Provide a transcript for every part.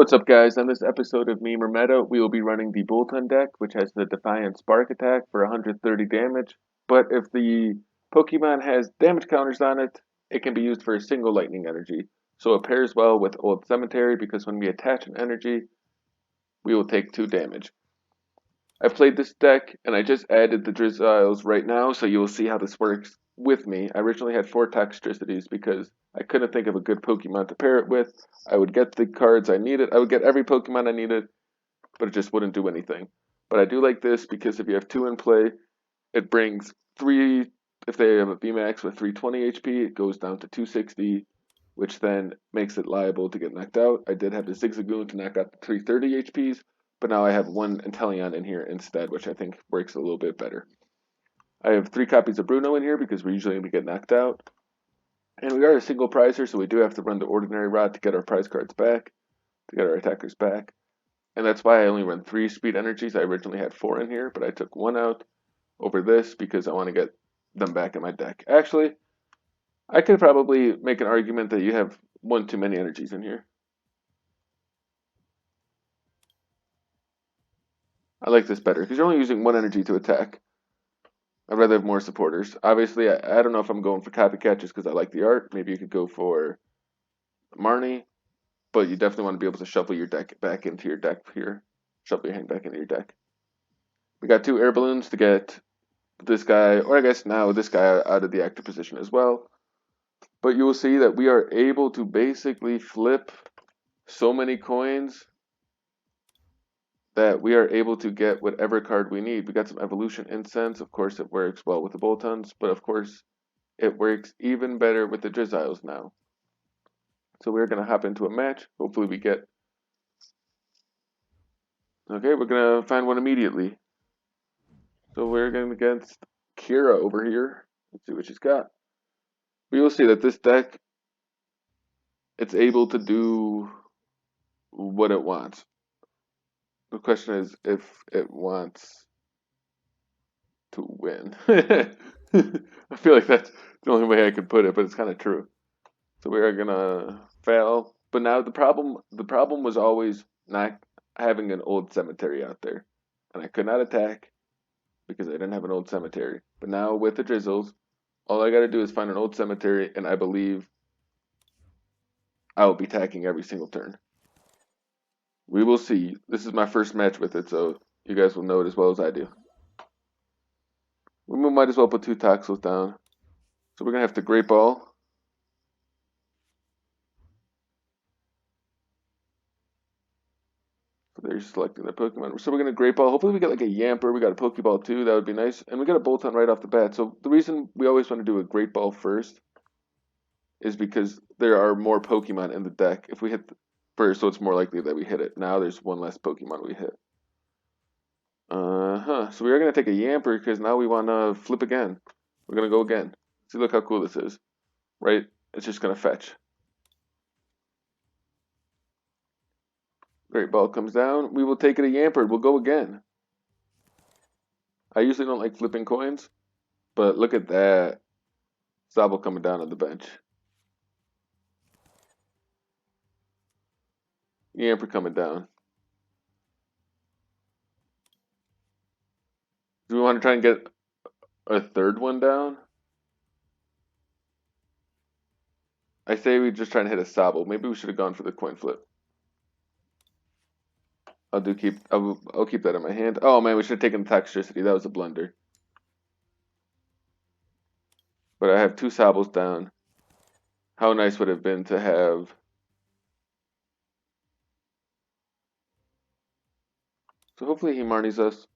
What's up, guys? On this episode of Meme or Meta, we will be running the Boltund deck, which has the Defiant Spark attack for 130 damage. But if the Pokemon has damage counters on it, it can be used for a single lightning energy. So it pairs well with Old Cemetery because when we attach an energy, we will take 2 damage. I've played this deck, and I just added the Drizziles right now, so you will see how this works with me. I originally had 4 Toxtricities because I couldn't think of a good Pokemon to pair it with. I would get the cards I needed. I would get every Pokemon I needed, but it just wouldn't do anything. But I do like this because if you have 2 in play, it brings 3, if they have a Vmax with 320 HP, it goes down to 260, which then makes it liable to get knocked out. I did have a Zigzagoon to knock out the 330 HPs, but now I have 1 Inteleon in here instead, which I think works a little bit better. I have 3 copies of Bruno in here because we're usually going to get knocked out. And we are a single prizer, so we do have to run the ordinary route to get our prize cards back, to get our attackers back. And that's why I only run 3 speed energies. I originally had 4 in here, but I took 1 out over this because I want to get them back in my deck. Actually, I could probably make an argument that you have 1 too many energies in here. I like this better because you're only using 1 energy to attack. I'd rather have more supporters. Obviously, I don't know if I'm going for copycat just because I like the art. Maybe you could go for Marnie, but you definitely want to be able to shuffle your deck back into your deck here. Shuffle your hand back into your deck. We got 2 air balloons to get this guy, or I guess now this guy out of the active position as well. But you will see that we are able to basically flip so many coins that we are able to get whatever card we need. We got some Evolution Incense. Of course, it works well with the Boltunds, but of course, it works even better with the Drizziles now. So we're going to hop into a match. Hopefully we get... Okay, we're going to find one immediately. So we're going against Kira over here. Let's see what she's got. We will see that this deck, it's able to do what it wants. The question is if it wants to win. I feel like that's the only way I could put it, but it's kind of true. So we are gonna fail. But now the problem was always not having an old cemetery out there, and I could not attack because I didn't have an old cemetery. But now with the Drizzles, all I got to do is find an old cemetery, and I believe I will be attacking every single turn. We will see. This is my first match with it, so you guys will know it as well as I do. We might as well put 2 Toxels down. So we're going to have to Great Ball. So they're selecting the Pokemon. So we're going to Great Ball. Hopefully we get like a Yamper. We got a Pokeball too. That would be nice. And we got a Boltund right off the bat. So the reason we always want to do a Great Ball first is because there are more Pokemon in the deck. If we hit first, so it's more likely that we hit it. Now there's 1 less Pokemon we hit. So we are going to take a Yamper because now we want to flip again. We're going to go again. See, look how cool this is. Right? It's just going to fetch. Great Ball comes down. We will take it a Yamper. We'll go again. I usually don't like flipping coins, but look at that. Sobble coming down on the bench. Yamper coming down. Do we want to try and get a 3rd one down? I say we just try and hit a Sobble. Maybe we should have gone for the coin flip. I'll keep that in my hand. Oh man, we should have taken the Toxtricity. That was a blunder. But I have 2 Sobbles down. How nice would it have been to have... So hopefully he Marnies us.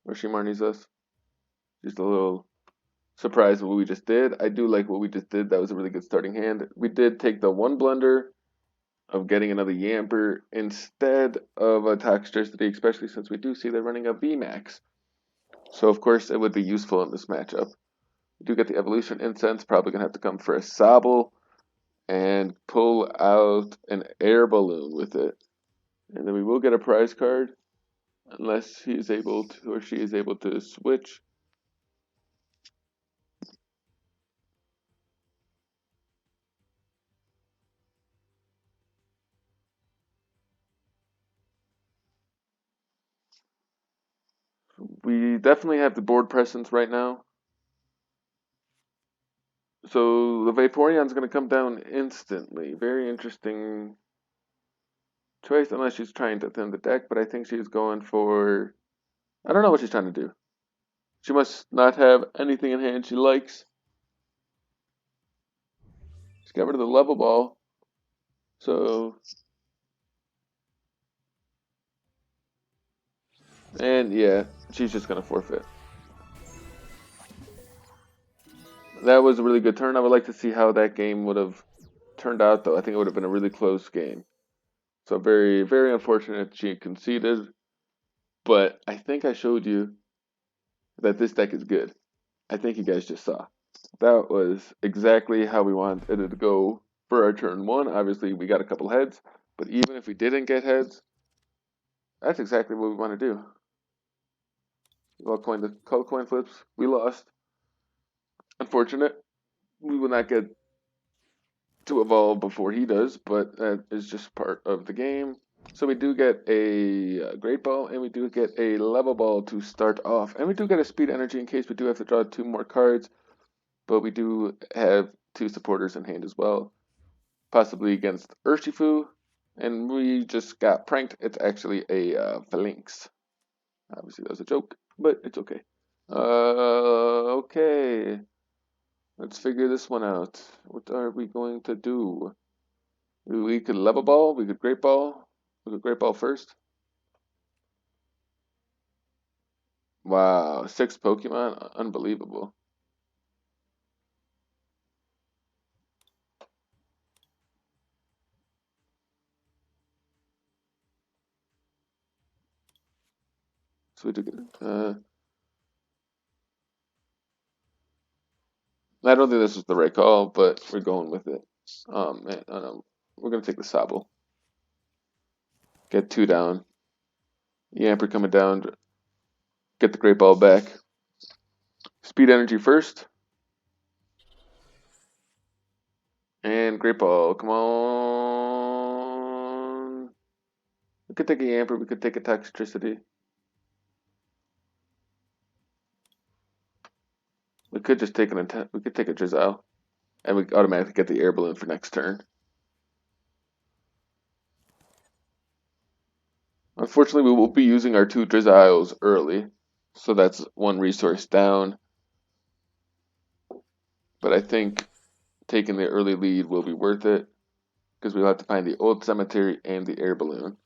Or she Marnies us. Just a little surprise of what we just did. I do like what we just did. That was a really good starting hand. We did take the 1 blunder of getting another Yamper instead of a Toxtricity, especially since we do see they're running a Vmax. So of course it would be useful in this matchup. We do get the Evolution Incense, probably going to have to come for a Sobble and pull out an Air Balloon with it. And then we will get a prize card unless he is able to, or she is able to switch. We definitely have the board presence right now. So the Vaporeon's going to come down instantly. Very interesting choice, unless she's trying to thin the deck, but I think she's going for... I don't know what she's trying to do. She must not have anything in hand she likes. She's got rid of the level ball. So... And yeah, she's just going to forfeit. That was a really good turn. I would like to see how that game would have turned out, though. I think it would have been a really close game. So very, very unfortunate she conceded. But I think I showed you that this deck is good. I think you guys just saw. That was exactly how we wanted it to go for our turn one. Obviously, we got a couple heads. But even if we didn't get heads, that's exactly what we want to do. The color coin flips. We lost. Unfortunate. We will not get to evolve before he does, but that is just part of the game. So we do get a Great Ball, and we do get a Level Ball to start off. And we do get a Speed Energy in case we do have to draw 2 more cards. But we do have 2 supporters in hand as well. Possibly against Urshifu. And we just got pranked. It's actually a Phalanx. Obviously that was a joke, but it's okay. Okay. Let's figure this one out. What are we going to do? We could Level Ball, we could Great Ball. We could Great Ball first. Wow, 6 Pokemon? Unbelievable. So we took it. I don't think this was the right call, but we're going with it. Man, I don't know. We're going to take the Sobble. Get 2 down. Yamper coming down. Get the Great Ball back. Speed Energy first. And Great Ball, come on. We could take a Yamper, we could take a Toxtricity. We could just take we could take a Drizzile. And we automatically get the Air Balloon for next turn. Unfortunately, we will be using our 2 Drizziles early. So that's 1 resource down. But I think taking the early lead will be worth it. Because we'll have to find the Old Cemetery and the Air Balloon.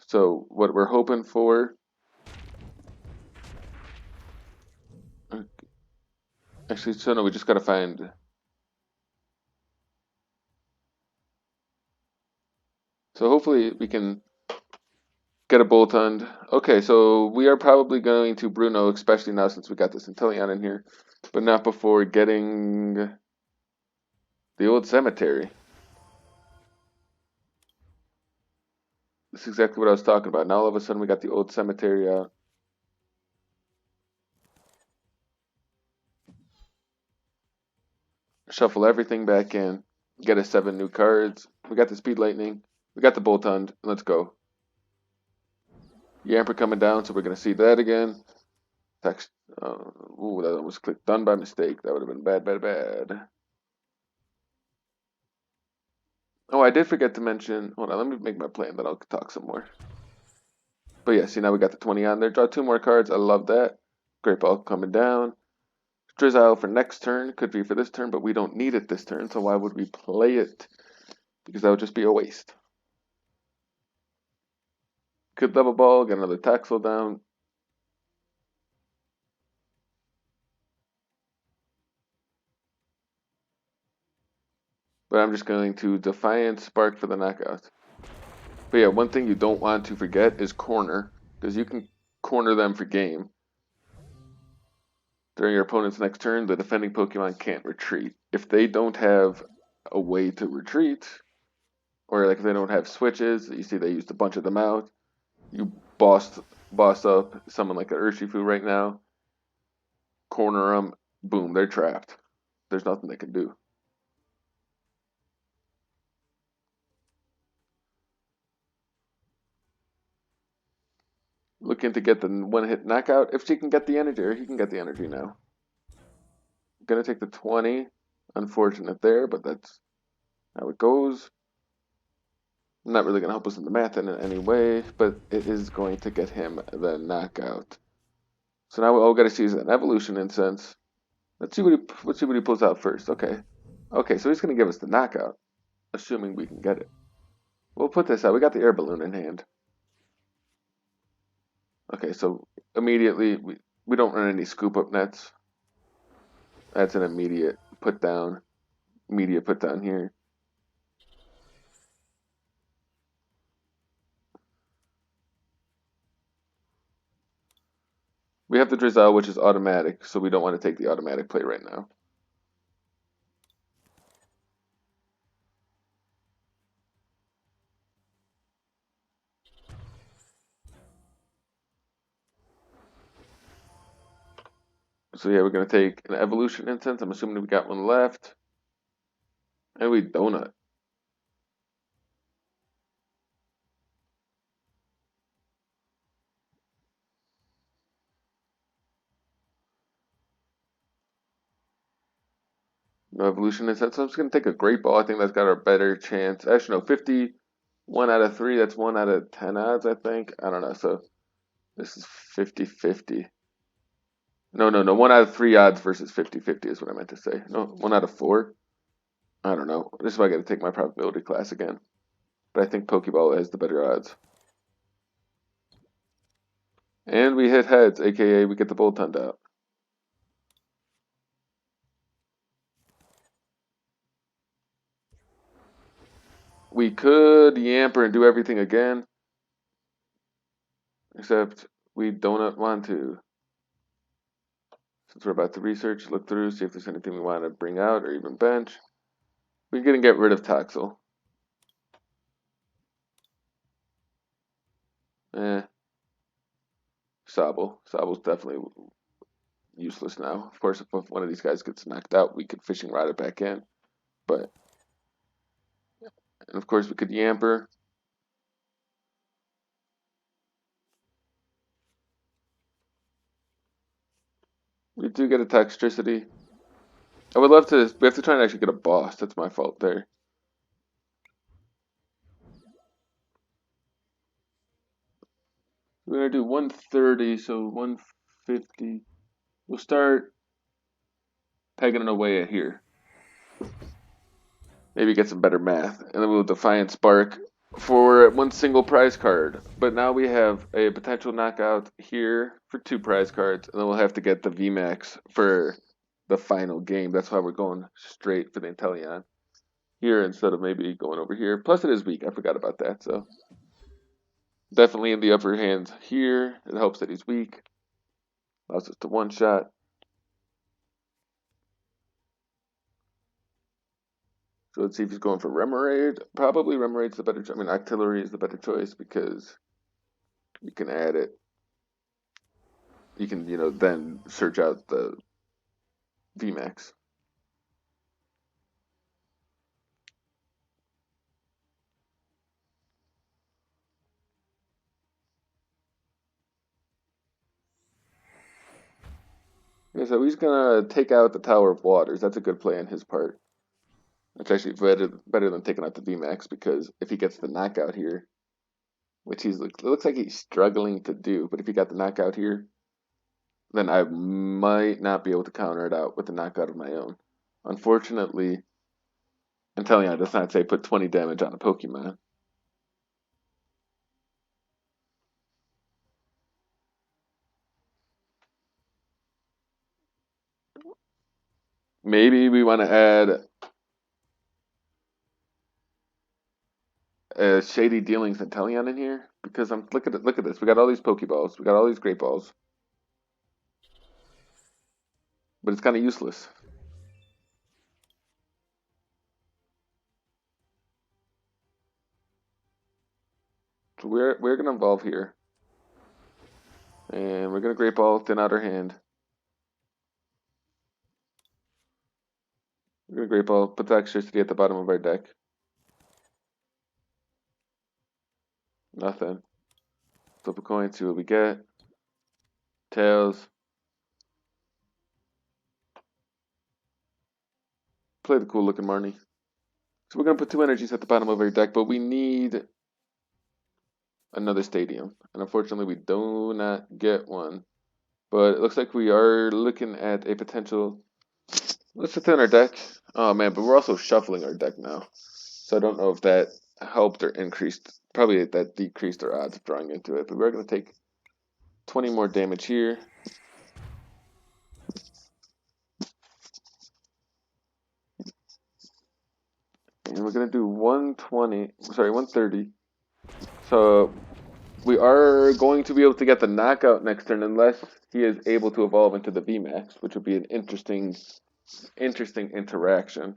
So what we're hoping for... Actually, so no, we just gotta find... So hopefully we can get a Boltund. Okay, so we are probably going to Bruno, especially now since we got this Inteleon in here. But not before getting the Old Cemetery. This is exactly what I was talking about. Now all of a sudden we got the Old Cemetery out. Shuffle everything back in. Get us 7 new cards. We got the Speed Lightning. We got the Boltund. Let's go. Yamper coming down, so we're going to see that again. Text. Ooh, that was clicked done by mistake. That would have been bad, bad, bad. Oh, I did forget to mention. Hold on, let me make my plan, then I'll talk some more. But yeah, see, now we got the 20 on there. Draw 2 more cards. I love that. Great Ball coming down. Drizzile for next turn. Could be for this turn, but we don't need it this turn, so why would we play it? Because that would just be a waste. Could Level Ball, get another Taxel down. But I'm just going to Defiant Spark for the knockout. But yeah, one thing you don't want to forget is corner, because you can corner them for game. During your opponent's next turn, the defending Pokemon can't retreat. If they don't have a way to retreat, or like if they don't have switches, you see they used a bunch of them out, you boss up someone like an Urshifu right now, corner them, boom, they're trapped. There's nothing they can do. looking to get the one-hit knockout. If she can get the energy, or he can get the energy now. Gonna take the 20. Unfortunate there, but that's how it goes. Not really gonna help us in the math in any way, but it is going to get him the knockout. So now all we gotta see is an evolution incense. Let's see what he pulls out first. Okay. Okay, so he's gonna give us the knockout, assuming we can get it. We'll put this out. We got the air balloon in hand. Okay, so immediately we don't run any scoop up nets. That's an immediate put down. Immediate put down here. We have the Drizzile, which is automatic, so we don't want to take the automatic play right now. So yeah, we're going to take an evolution instance. I'm assuming we got one left. And we donut. No evolution instance. So I'm just going to take a great ball. I think that's got our better chance. Actually, no, 51 out of 3. That's 1 out of 10 odds, I think. I don't know. So this is 50-50. No. 1 out of 3 odds versus 50-50 is what I meant to say. No, 1 out of 4. I don't know. This is why I got to take my probability class again. But I think Pokeball has the better odds. And we hit heads, aka we get the Boltund out. We could Yamper and do everything again. Except we don't want to. Since we're about to research, look through, see if there's anything we want to bring out or even bench. We're going to get rid of Toxel. Sobble. Sobble's definitely useless now. Of course, if one of these guys gets knocked out, we could fishing rod it back in. But, and of course, we could Yamper. We do get a Toxtricity. I would love to, we have to try and actually get a boss. That's my fault there. We're going to do 130, so 150. We'll start pegging it away at here. Maybe get some better math. And then we'll Defiant Spark for one single prize card. But now we have a potential knockout here for 2 prize cards. And then we'll have to get the Vmax for the final game. That's why we're going straight for the Inteleon here instead of maybe going over here. Plus it is weak. I forgot about that. So definitely in the upper hand here. It helps that he's weak. Allows us to one-shot. So let's see if he's going for Remoraid. Probably Remoraid's the better choice. I mean, Octillery is the better choice because you can add it. You can, then search out the Vmax. Yeah, so he's going to take out the Tower of Waters. That's a good play on his part. It's actually better than taking out the Vmax because if he gets the knockout here, which it looks like he's struggling to do, but if he got the knockout here, then I might not be able to counter it out with the knockout of my own. Unfortunately, Inteleon does not say put 20 damage on a Pokemon. Maybe we want to add a Shady Dealings Inteleon in here because look at this. We got all these Pokeballs. We got all these Great Balls. But it's kind of useless. So we're gonna evolve here. And we're gonna Great Ball, thin out our hand. We're gonna Great Ball, put the Toxtricity at the bottom of our deck. Nothing. Flip a coin, see what we get. Tails. Play the cool looking Marnie. So we're going to put 2 energies at the bottom of our deck, but we need another stadium. And unfortunately, we do not get one. But it looks like we are looking at a potential. Let's thin our deck. Oh man, but we're also shuffling our deck now. So I don't know if that helped or increased. Probably that decreased our odds of drawing into it. But we're going to take 20 more damage here. And we're going to do 130. So we are going to be able to get the knockout next turn unless he is able to evolve into the Vmax, which would be an interesting interaction.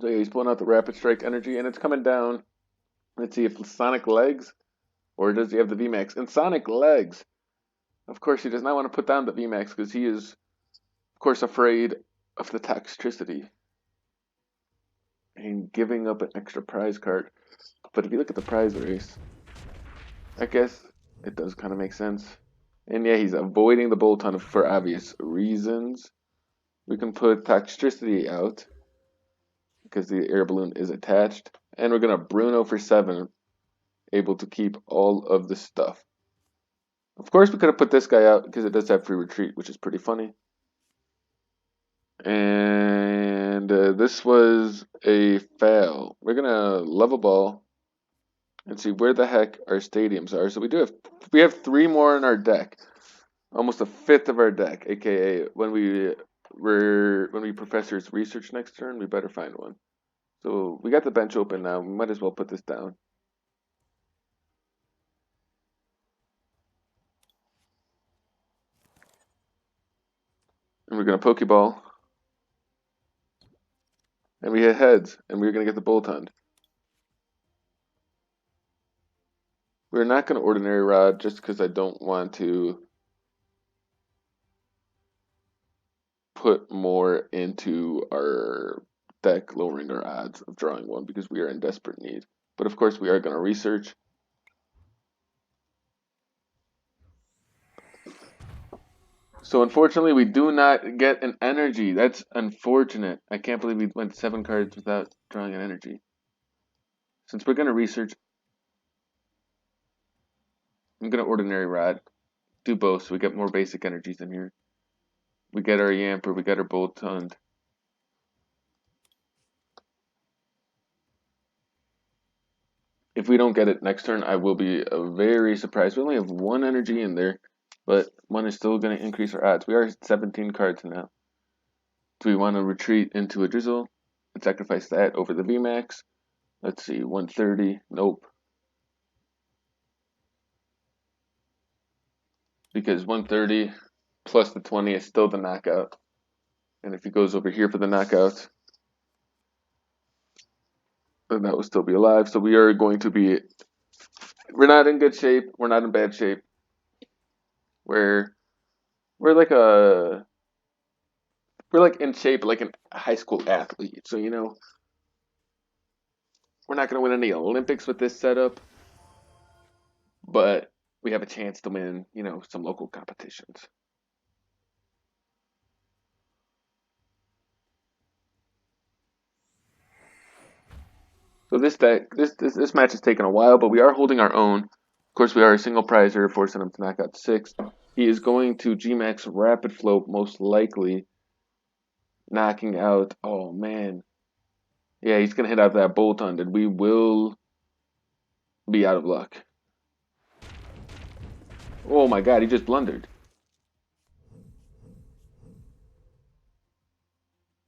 So yeah, he's pulling out the Rapid Strike energy, and it's coming down. Let's see if Sonic Legs, or does he have the Vmax? And Sonic Legs! Of course, he does not want to put down the Vmax because he is, of course, afraid of the Toxtricity and giving up an extra prize card. But if you look at the prize race, I guess it does kind of make sense. And yeah, he's avoiding the Boltund for obvious reasons. We can put Toxtricity out because the air balloon is attached. And we're going to Bruno for 7, able to keep all of the stuff. Of course, we could have put this guy out because it does have free retreat, which is pretty funny. And this was a fail. We're going to level ball and see where the heck our stadiums are. So we have 3 more in our deck. Almost a fifth of our deck, aka when we professors research next turn, we better find one. So we got the bench open now. We might as well put this down. And we're gonna Pokeball. And we hit heads, and we're gonna get the Boltund. We're not gonna Ordinary Rod just because I don't want to put more into our deck, lowering our odds of drawing one because we are in desperate need. But of course, we are gonna research. So unfortunately, we do not get an energy. That's unfortunate. I can't believe we went 7 cards without drawing an energy. Since we're going to research, I'm going to Ordinary Rod. Do both so we get more basic energies in here. We get our Yamper, we get our Boltund. If we don't get it next turn, I will be very surprised. We only have 1 energy in there, but 1 is still going to increase our odds. We are 17 cards now. Do we want to retreat into a Drizzile and sacrifice that over the Vmax? Let's see, 130. Nope. Because 130 plus the 20 is still the knockout. And if he goes over here for the knockout, then that will still be alive. So we are going to be, we're not in good shape. We're not in bad shape. We're like we're like in shape like a high school athlete. So, you know, we're not going to win any Olympics with this setup, but we have a chance to win, you know, some local competitions. So this match is taking a while, but we are holding our own. Of course, we are a single prizer, forcing him to knock out 6. He is going to Gmax Rapid Flow, most likely, knocking out. Oh man, yeah, he's gonna hit out that Boltund, and we will be out of luck. Oh my God, he just blundered.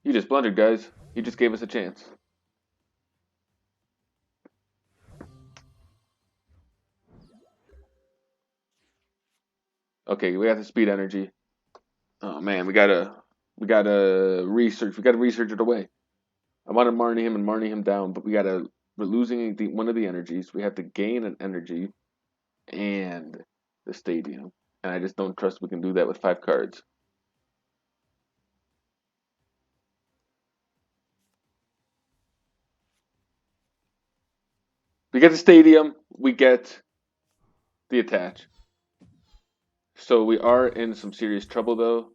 He just blundered, guys. He just gave us a chance. Okay, we got the speed energy. Oh man, we gotta We gotta research. We gotta research it away. I want to Marnie him and Marnie him down, but we're losing one of the energies. We have to gain an energy and the stadium. And I just don't trust we can do that with 5 cards. We get the stadium, we get the attach. So we are in some serious trouble though.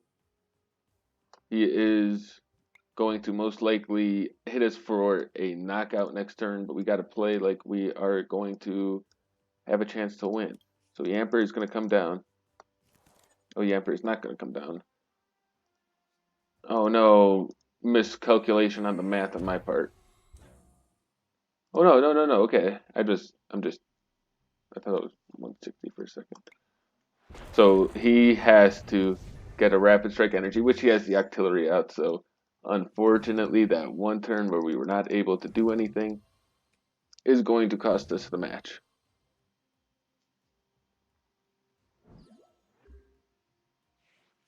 He is going to most likely hit us for a knockout next turn, but we got to play like we are going to have a chance to win. So Yamper is going to come down. Oh, Yamper is not going to come down. Oh no, miscalculation on the math on my part. Oh no, no, no, no. Okay, I thought it was 160 for a second. So he has to get a rapid strike energy, which he has the artillery out. So unfortunately, that one turn where we were not able to do anything is going to cost us the match.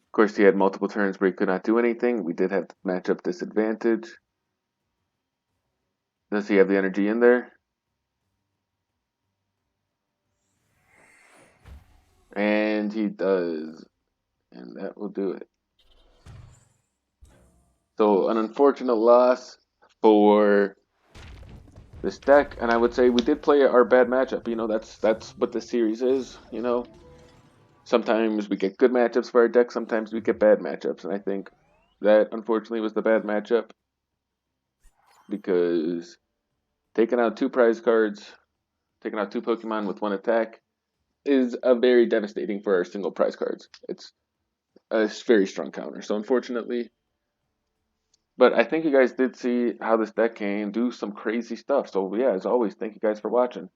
Of course, he had multiple turns where he could not do anything. We did have the matchup disadvantage. Does he have the energy in there? And he does. And that will do it. So an unfortunate loss for this deck, and I would say we did play our bad matchup. You know, that's what the series is. You know, sometimes we get good matchups for our deck, sometimes we get bad matchups, and I think that unfortunately was the bad matchup because taking out 2 prize cards, taking out 2 Pokemon with 1 attack is a very devastating for our single prize cards. It's a very strong counter. So unfortunately, but I think you guys did see how this deck can do some crazy stuff. So yeah, as always, thank you guys for watching.